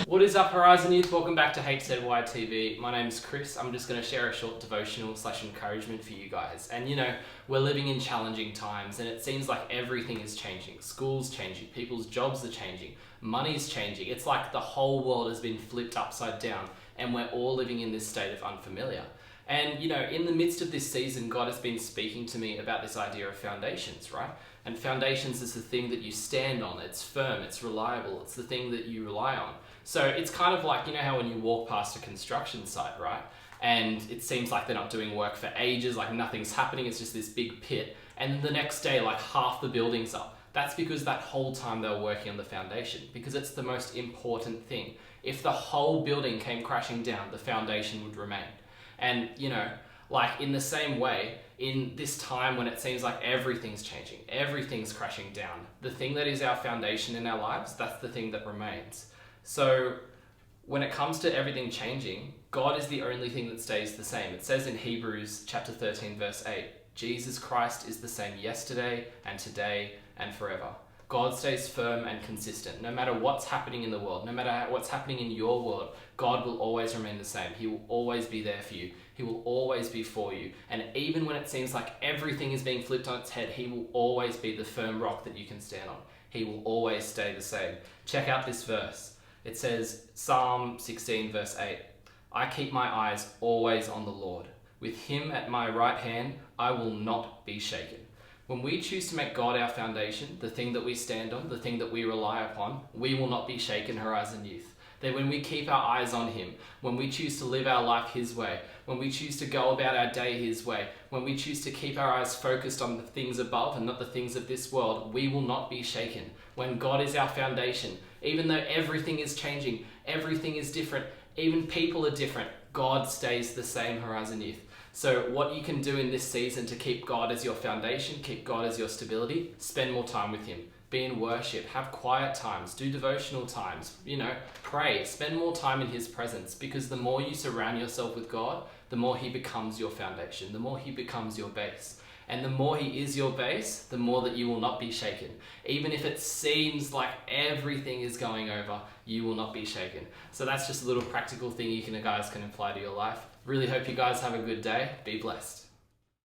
What is up, Horizon Youth? Welcome back to HZYtv. My name's Chris. I'm just going to share a short devotional / encouragement for you guys. And you know, we're living in challenging times and it seems like everything is changing. School's changing, people's jobs are changing, money's changing. It's like the whole world has been flipped upside down and we're all living in this state of unfamiliar. And you know, in the midst of this season, God has been speaking to me about this idea of foundations, right? And foundations is the thing that you stand on. It's firm, it's reliable, it's the thing that you rely on. So it's kind of like, you know how when you walk past a construction site, right? And it seems like they're not doing work for ages, like nothing's happening, it's just this big pit. And the next day, like half the building's up. That's because that whole time they were working on the foundation, because it's the most important thing. If the whole building came crashing down, the foundation would remain. And you know, like in the same way, in this time when it seems like everything's changing, everything's crashing down, the thing that is our foundation in our lives, that's the thing that remains. So when it comes to everything changing, God is the only thing that stays the same. It says in Hebrews chapter 13, verse 8, Jesus Christ is the same yesterday and today and forever. God stays firm and consistent. No matter what's happening in the world, no matter what's happening in your world, God will always remain the same. He will always be there for you. He will always be for you. And even when it seems like everything is being flipped on its head, He will always be the firm rock that you can stand on. He will always stay the same. Check out this verse. It says, Psalm 16, verse 8, I keep my eyes always on the Lord. With Him at my right hand, I will not be shaken. When we choose to make God our foundation, the thing that we stand on, the thing that we rely upon, we will not be shaken, Horizon Youth. That when we keep our eyes on Him, when we choose to live our life His way, when we choose to go about our day His way, when we choose to keep our eyes focused on the things above and not the things of this world, we will not be shaken. When God is our foundation, even though everything is changing, everything is different, even people are different, God stays the same, Horizon Youth. So what you can do in this season to keep God as your foundation, keep God as your stability, spend more time with Him. Be in worship, have quiet times, do devotional times, you know, pray, spend more time in His presence, because the more you surround yourself with God, the more He becomes your foundation, the more He becomes your base. And the more He is your base, the more that you will not be shaken. Even if it seems like everything is going over, you will not be shaken. So that's just a little practical thing you guys can apply to your life. Really hope you guys have a good day. Be blessed.